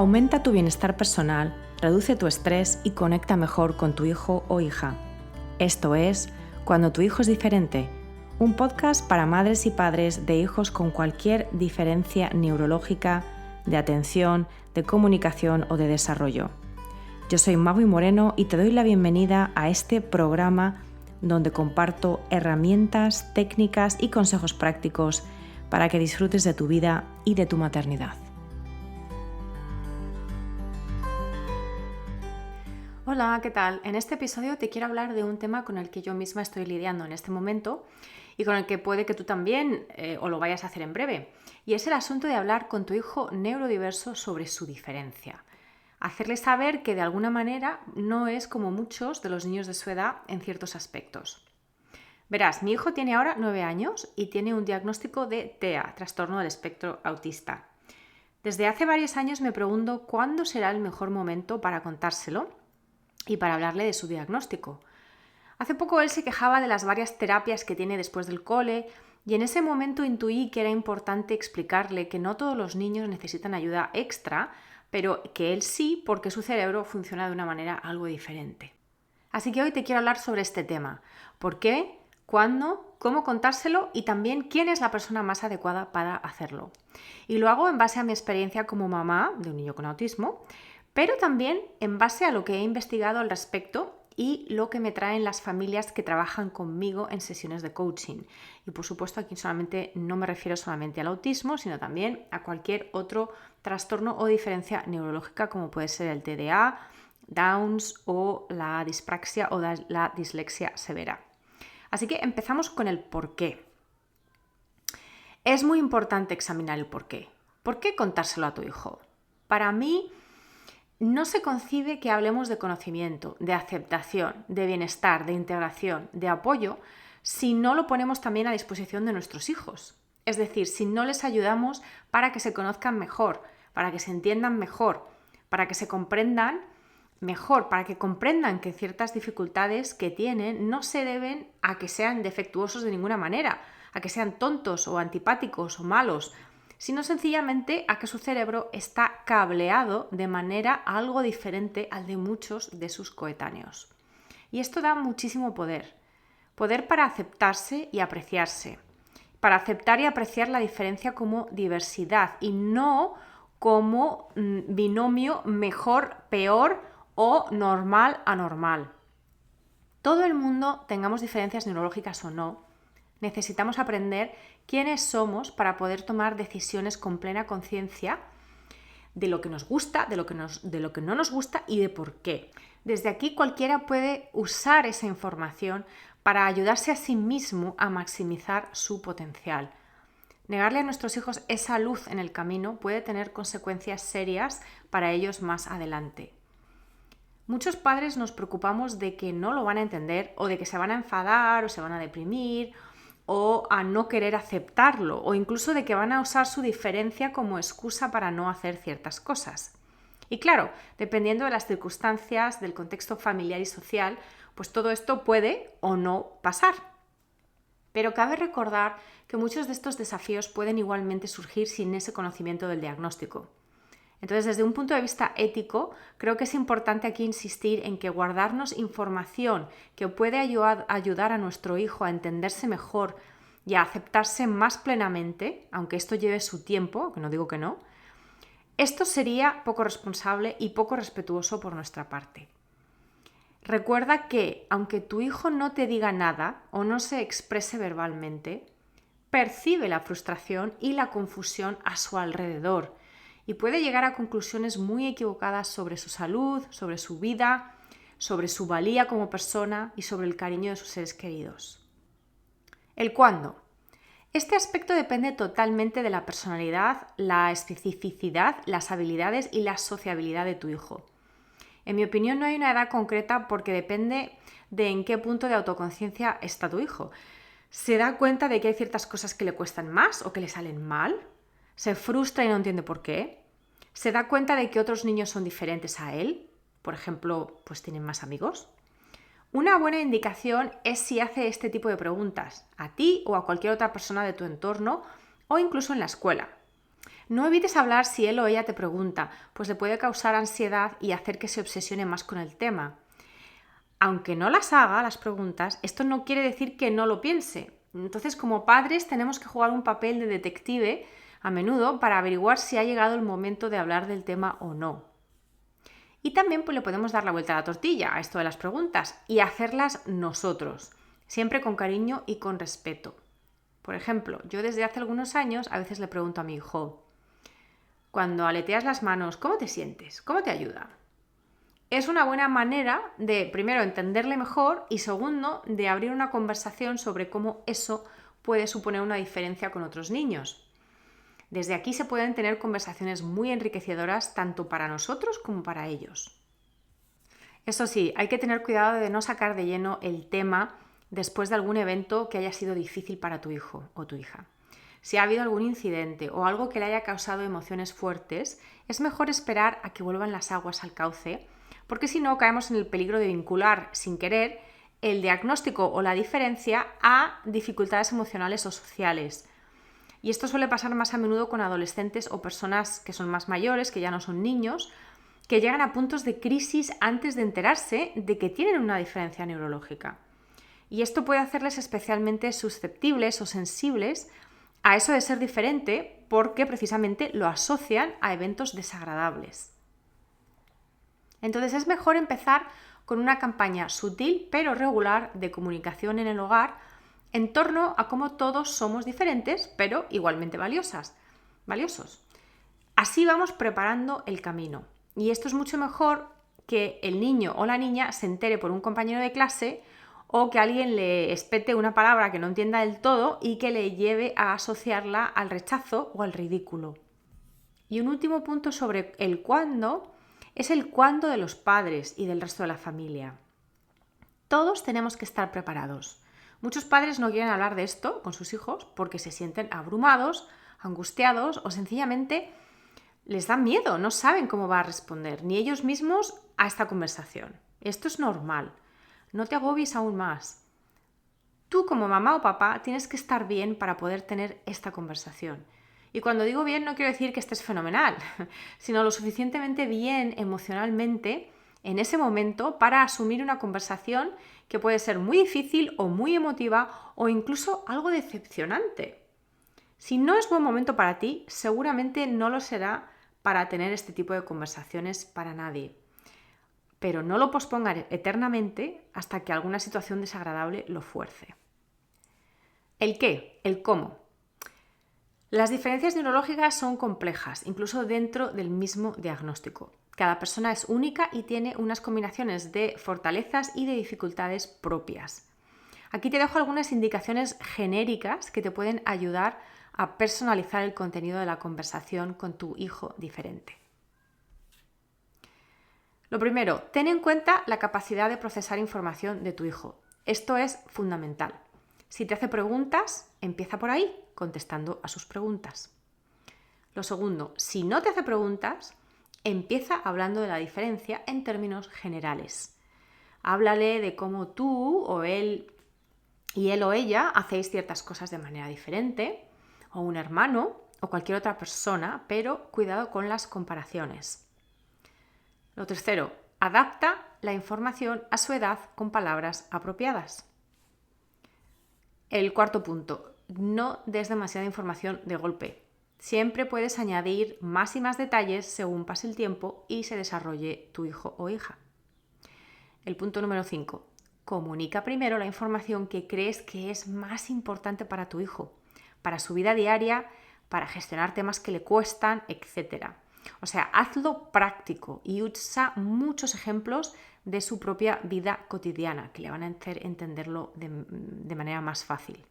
Aumenta tu bienestar personal, reduce tu estrés y conecta mejor con tu hijo o hija. Esto es Cuando tu hijo es diferente, un podcast para madres y padres de hijos con cualquier diferencia neurológica, de atención, de comunicación o de desarrollo. Yo soy Magui Moreno y te doy la bienvenida a este programa donde comparto herramientas, técnicas y consejos prácticos para que disfrutes de tu vida y de tu maternidad. Hola, ¿qué tal? En este episodio te quiero hablar de un tema con el que yo misma estoy lidiando en este momento y con el que puede que tú también o lo vayas a hacer en breve. Y es el asunto de hablar con tu hijo neurodiverso sobre su diferencia. Hacerle saber que de alguna manera no es como muchos de los niños de su edad en ciertos aspectos. Verás, mi hijo tiene ahora 9 años y tiene un diagnóstico de TEA, trastorno del espectro autista. Desde hace varios años me pregunto cuándo será el mejor momento para contárselo y para hablarle de su diagnóstico. Hace poco él se quejaba de las varias terapias que tiene después del cole y en ese momento intuí que era importante explicarle que no todos los niños necesitan ayuda extra, pero que él sí, porque su cerebro funciona de una manera algo diferente. Así que hoy te quiero hablar sobre este tema. ¿Por qué? ¿Cuándo? ¿Cómo contárselo? Y también quién es la persona más adecuada para hacerlo. Y lo hago en base a mi experiencia como mamá de un niño con autismo, pero también en base a lo que he investigado al respecto y lo que me traen las familias que trabajan conmigo en sesiones de coaching. Y por supuesto aquí no me refiero solamente al autismo, sino también a cualquier otro trastorno o diferencia neurológica como puede ser el TDA, Downs o la dispraxia o la dislexia severa. Así que empezamos con el por qué. Es muy importante examinar el por qué. ¿Por qué contárselo a tu hijo? Para mí, no se concibe que hablemos de conocimiento, de aceptación, de bienestar, de integración, de apoyo, si no lo ponemos también a disposición de nuestros hijos. Es decir, si no les ayudamos para que se conozcan mejor, para que se entiendan mejor, para que se comprendan mejor, para que comprendan que ciertas dificultades que tienen no se deben a que sean defectuosos de ninguna manera, a que sean tontos o antipáticos o malos, sino sencillamente a que su cerebro está cableado de manera algo diferente al de muchos de sus coetáneos. Y esto da muchísimo poder. Poder para aceptarse y apreciarse. Para aceptar y apreciar la diferencia como diversidad y no como binomio mejor, peor o normal, anormal. Todo el mundo, tengamos diferencias neurológicas o no, necesitamos aprender quiénes somos para poder tomar decisiones con plena conciencia de lo que nos gusta, de lo que no nos gusta y de por qué. Desde aquí cualquiera puede usar esa información para ayudarse a sí mismo a maximizar su potencial. Negarle a nuestros hijos esa luz en el camino puede tener consecuencias serias para ellos más adelante. Muchos padres nos preocupamos de que no lo van a entender o de que se van a enfadar o se van a deprimir o a no querer aceptarlo, o incluso de que van a usar su diferencia como excusa para no hacer ciertas cosas. Y claro, dependiendo de las circunstancias, del contexto familiar y social, pues todo esto puede o no pasar. Pero cabe recordar que muchos de estos desafíos pueden igualmente surgir sin ese conocimiento del diagnóstico. Entonces, desde un punto de vista ético, creo que es importante aquí insistir en que guardarnos información que puede ayudar a nuestro hijo a entenderse mejor y a aceptarse más plenamente, aunque esto lleve su tiempo, que no digo que no, esto sería poco responsable y poco respetuoso por nuestra parte. Recuerda que, aunque tu hijo no te diga nada o no se exprese verbalmente, percibe la frustración y la confusión a su alrededor y puede llegar a conclusiones muy equivocadas sobre su salud, sobre su vida, sobre su valía como persona y sobre el cariño de sus seres queridos. ¿El cuándo? Este aspecto depende totalmente de la personalidad, la especificidad, las habilidades y la sociabilidad de tu hijo. En mi opinión no hay una edad concreta porque depende de en qué punto de autoconciencia está tu hijo. ¿Se da cuenta de que hay ciertas cosas que le cuestan más o que le salen mal? ¿Se frustra y no entiende por qué? ¿Se da cuenta de que otros niños son diferentes a él? Por ejemplo, pues tienen más amigos. Una buena indicación es si hace este tipo de preguntas a ti o a cualquier otra persona de tu entorno o incluso en la escuela. No evites hablar si él o ella te pregunta, pues le puede causar ansiedad y hacer que se obsesione más con el tema. Aunque no las haga, las preguntas, esto no quiere decir que no lo piense. Entonces, como padres, tenemos que jugar un papel de detective a menudo para averiguar si ha llegado el momento de hablar del tema o no. Y también pues, le podemos dar la vuelta a la tortilla a esto de las preguntas y hacerlas nosotros, siempre con cariño y con respeto. Por ejemplo, yo desde hace algunos años a veces le pregunto a mi hijo, cuando aleteas las manos, ¿cómo te sientes? ¿Cómo te ayuda? Es una buena manera de, primero, entenderle mejor y segundo, de abrir una conversación sobre cómo eso puede suponer una diferencia con otros niños. Desde aquí se pueden tener conversaciones muy enriquecedoras tanto para nosotros como para ellos. Eso sí, hay que tener cuidado de no sacar de lleno el tema después de algún evento que haya sido difícil para tu hijo o tu hija. Si ha habido algún incidente o algo que le haya causado emociones fuertes, es mejor esperar a que vuelvan las aguas al cauce, porque si no caemos en el peligro de vincular sin querer el diagnóstico o la diferencia a dificultades emocionales o sociales. Y esto suele pasar más a menudo con adolescentes o personas que son más mayores, que ya no son niños, que llegan a puntos de crisis antes de enterarse de que tienen una diferencia neurológica. Y esto puede hacerles especialmente susceptibles o sensibles a eso de ser diferente porque precisamente lo asocian a eventos desagradables. Entonces es mejor empezar con una campaña sutil pero regular de comunicación en el hogar en torno a cómo todos somos diferentes pero igualmente valiosos. Así vamos preparando el camino. Y esto es mucho mejor que el niño o la niña se entere por un compañero de clase o que alguien le espete una palabra que no entienda del todo y que le lleve a asociarla al rechazo o al ridículo. Y un último punto sobre el cuándo es el cuándo de los padres y del resto de la familia. Todos tenemos que estar preparados. Muchos padres no quieren hablar de esto con sus hijos porque se sienten abrumados, angustiados o sencillamente les da miedo, no saben cómo va a responder, ni ellos mismos a esta conversación. Esto es normal. No te agobies aún más. Tú como mamá o papá tienes que estar bien para poder tener esta conversación. Y cuando digo bien no quiero decir que estés fenomenal, sino lo suficientemente bien emocionalmente en ese momento para asumir una conversación que puede ser muy difícil o muy emotiva o incluso algo decepcionante. Si no es buen momento para ti, seguramente no lo será para tener este tipo de conversaciones para nadie. Pero no lo pospongan eternamente hasta que alguna situación desagradable lo fuerce. ¿El qué? El cómo. Las diferencias neurológicas son complejas, incluso dentro del mismo diagnóstico. Cada persona es única y tiene unas combinaciones de fortalezas y de dificultades propias. Aquí te dejo algunas indicaciones genéricas que te pueden ayudar a personalizar el contenido de la conversación con tu hijo diferente. Lo primero, ten en cuenta la capacidad de procesar información de tu hijo. Esto es fundamental. Si te hace preguntas, empieza por ahí, contestando a sus preguntas. Lo segundo, si no te hace preguntas, empieza hablando de la diferencia en términos generales. Háblale de cómo tú o él y él o ella hacéis ciertas cosas de manera diferente, o un hermano o cualquier otra persona, pero cuidado con las comparaciones. Lo tercero, adapta la información a su edad con palabras apropiadas. El cuarto punto, no des demasiada información de golpe. Siempre puedes añadir más y más detalles según pase el tiempo y se desarrolle tu hijo o hija. El punto número 5. Comunica primero la información que crees que es más importante para tu hijo, para su vida diaria, para gestionar temas que le cuestan, etc. O sea, hazlo práctico y usa muchos ejemplos de su propia vida cotidiana que le van a hacer entenderlo de manera más fácil.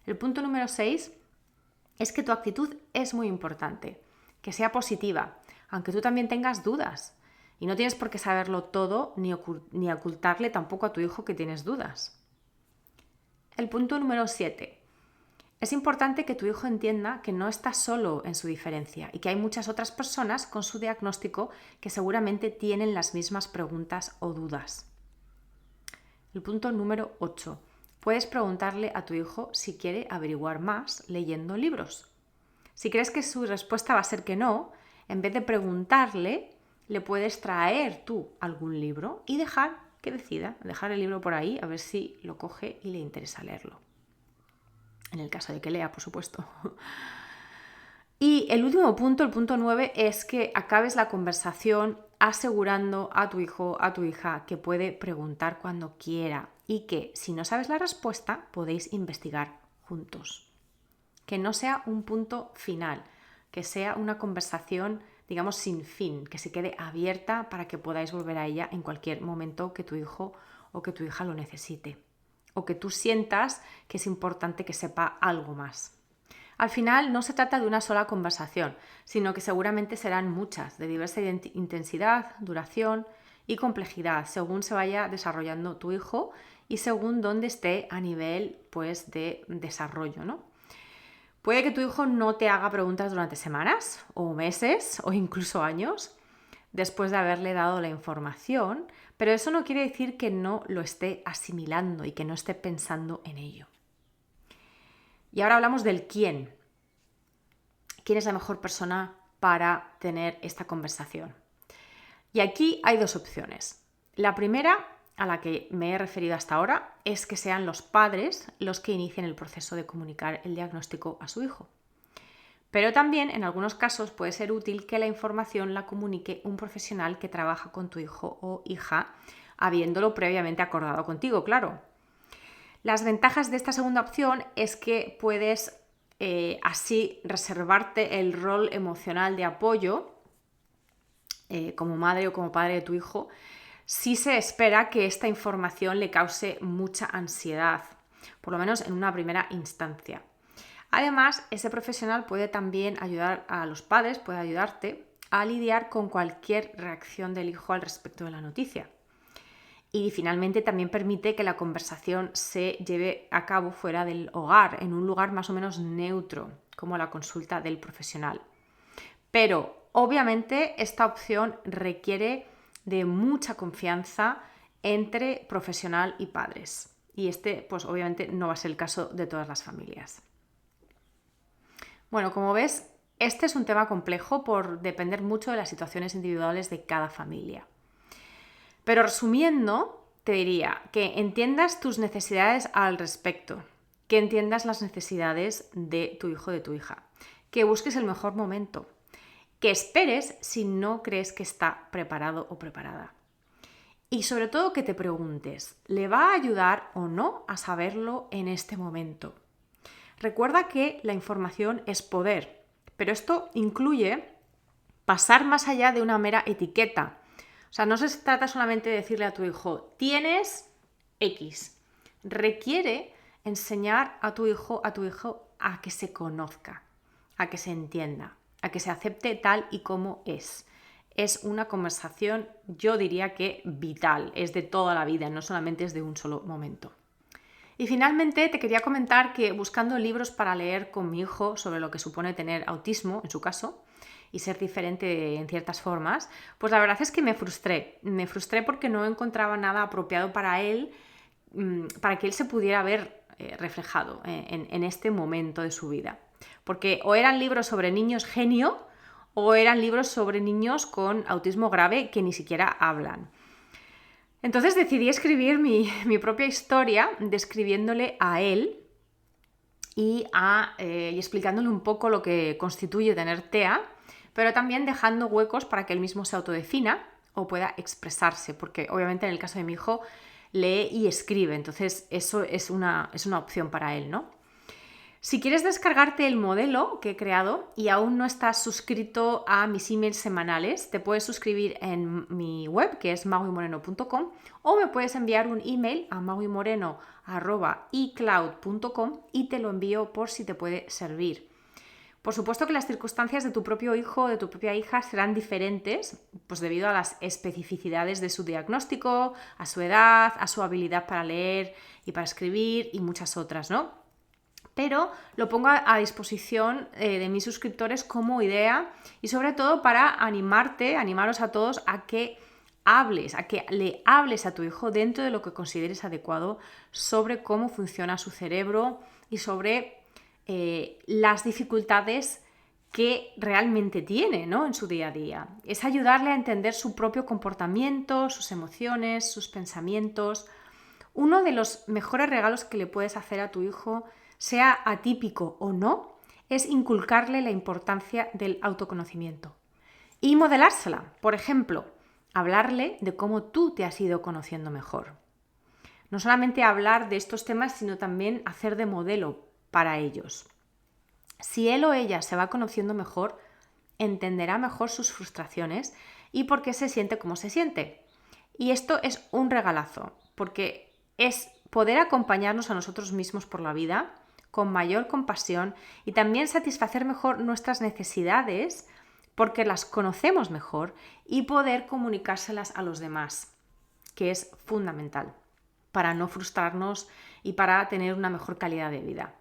El punto número 6 es que tu actitud es muy importante, que sea positiva, aunque tú también tengas dudas. Y no tienes por qué saberlo todo ni ocultarle tampoco a tu hijo que tienes dudas. El punto número 7. Es importante que tu hijo entienda que no está solo en su diferencia y que hay muchas otras personas con su diagnóstico que seguramente tienen las mismas preguntas o dudas. El punto número 8. Puedes preguntarle a tu hijo si quiere averiguar más leyendo libros. Si crees que su respuesta va a ser que no, en vez de preguntarle, le puedes traer tú algún libro y dejar que decida, dejar el libro por ahí a ver si lo coge y le interesa leerlo. En el caso de que lea, por supuesto. Y el último punto, el punto 9, es que acabes la conversación asegurando a tu hijo, a tu hija, que puede preguntar cuando quiera y que si no sabes la respuesta podéis investigar juntos. Que no sea un punto final, que sea una conversación, digamos, sin fin, que se quede abierta para que podáis volver a ella en cualquier momento que tu hijo o que tu hija lo necesite, o que tú sientas que es importante que sepa algo más. Al final no se trata de una sola conversación, sino que seguramente serán muchas, de diversa intensidad, duración y complejidad, según se vaya desarrollando tu hijo y según dónde esté a nivel, pues, de desarrollo, ¿no? Puede que tu hijo no te haga preguntas durante semanas o meses o incluso años después de haberle dado la información, pero eso no quiere decir que no lo esté asimilando y que no esté pensando en ello. Y ahora hablamos del quién. ¿Quién es la mejor persona para tener esta conversación? Y aquí hay dos opciones. La primera, a la que me he referido hasta ahora, es que sean los padres los que inicien el proceso de comunicar el diagnóstico a su hijo. Pero también, en algunos casos, puede ser útil que la información la comunique un profesional que trabaja con tu hijo o hija, habiéndolo previamente acordado contigo, claro. Las ventajas de esta segunda opción es que puedes así reservarte el rol emocional de apoyo como madre o como padre de tu hijo si se espera que esta información le cause mucha ansiedad, por lo menos en una primera instancia. Además, ese profesional puede también ayudar a los padres, puede ayudarte a lidiar con cualquier reacción del hijo al respecto de la noticia. Y finalmente también permite que la conversación se lleve a cabo fuera del hogar, en un lugar más o menos neutro, como la consulta del profesional. Pero obviamente esta opción requiere de mucha confianza entre profesional y padres. Y pues obviamente no va a ser el caso de todas las familias. Bueno, como ves, este es un tema complejo por depender mucho de las situaciones individuales de cada familia. Pero resumiendo, te diría que entiendas tus necesidades al respecto, que entiendas las necesidades de tu hijo o de tu hija, que busques el mejor momento, que esperes si no crees que está preparado o preparada. Y sobre todo que te preguntes, ¿le va a ayudar o no a saberlo en este momento? Recuerda que la información es poder, pero esto incluye pasar más allá de una mera etiqueta. O sea, no se trata solamente de decirle a tu hijo, tienes X. Requiere enseñar a tu hijo a que se conozca, a que se entienda, a que se acepte tal y como es. Es una conversación, yo diría que vital, es de toda la vida, no solamente es de un solo momento. Y finalmente te quería comentar que buscando libros para leer con mi hijo sobre lo que supone tener autismo, en su caso, y ser diferente en ciertas formas, pues la verdad es que me frustré. Me frustré porque no encontraba nada apropiado para él, para que él se pudiera ver reflejado en este momento de su vida. Porque o eran libros sobre niños genio o eran libros sobre niños con autismo grave que ni siquiera hablan. Entonces decidí escribir mi propia historia describiéndole a él y explicándole un poco lo que constituye tener TEA, pero también dejando huecos para que él mismo se autodefina o pueda expresarse, porque obviamente en el caso de mi hijo lee y escribe, entonces eso es una opción para él, ¿no? Si quieres descargarte el modelo que he creado y aún no estás suscrito a mis emails semanales, te puedes suscribir en mi web, que es maguimoreno.com, o me puedes enviar un email a maguimoreno@icloud.com y te lo envío por si te puede servir. Por supuesto que las circunstancias de tu propio hijo o de tu propia hija serán diferentes, pues debido a las especificidades de su diagnóstico, a su edad, a su habilidad para leer y para escribir y muchas otras, ¿no? Pero lo pongo a disposición de mis suscriptores como idea y sobre todo para animaros a todos a que le hables a tu hijo dentro de lo que consideres adecuado sobre cómo funciona su cerebro y sobre las dificultades que realmente tiene, ¿no?, en su día a día. Es ayudarle a entender su propio comportamiento, sus emociones, sus pensamientos. Uno de los mejores regalos que le puedes hacer a tu hijo, sea atípico o no, es inculcarle la importancia del autoconocimiento y modelársela. Por ejemplo, hablarle de cómo tú te has ido conociendo mejor. No solamente hablar de estos temas, sino también hacer de modelo para ellos. Si él o ella se va conociendo mejor, entenderá mejor sus frustraciones y por qué se siente como se siente. Y esto es un regalazo, porque es poder acompañarnos a nosotros mismos por la vida con mayor compasión y también satisfacer mejor nuestras necesidades porque las conocemos mejor y poder comunicárselas a los demás, que es fundamental para no frustrarnos y para tener una mejor calidad de vida.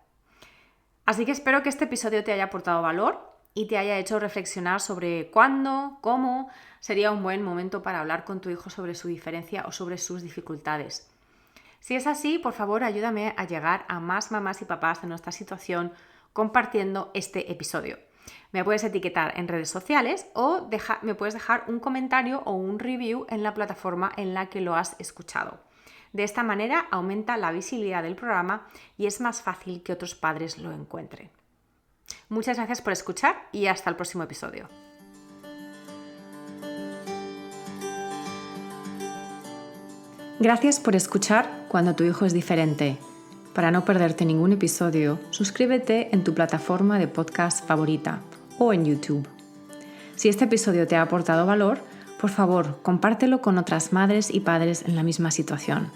Así que espero que este episodio te haya aportado valor y te haya hecho reflexionar sobre cuándo, cómo sería un buen momento para hablar con tu hijo sobre su diferencia o sobre sus dificultades. Si es así, por favor, ayúdame a llegar a más mamás y papás de nuestra situación compartiendo este episodio. Me puedes etiquetar en redes sociales o me puedes dejar un comentario o un review en la plataforma en la que lo has escuchado. De esta manera aumenta la visibilidad del programa y es más fácil que otros padres lo encuentren. Muchas gracias por escuchar y hasta el próximo episodio. Gracias por escuchar Cuando tu hijo es diferente. Para no perderte ningún episodio, suscríbete en tu plataforma de podcast favorita o en YouTube. Si este episodio te ha aportado valor, por favor, compártelo con otras madres y padres en la misma situación.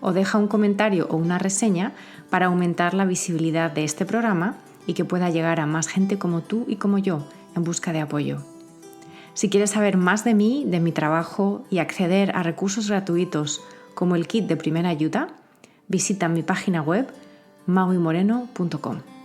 O deja un comentario o una reseña para aumentar la visibilidad de este programa y que pueda llegar a más gente como tú y como yo en busca de apoyo. Si quieres saber más de mí, de mi trabajo y acceder a recursos gratuitos como el kit de primera ayuda, visita mi página web mauimoreno.com.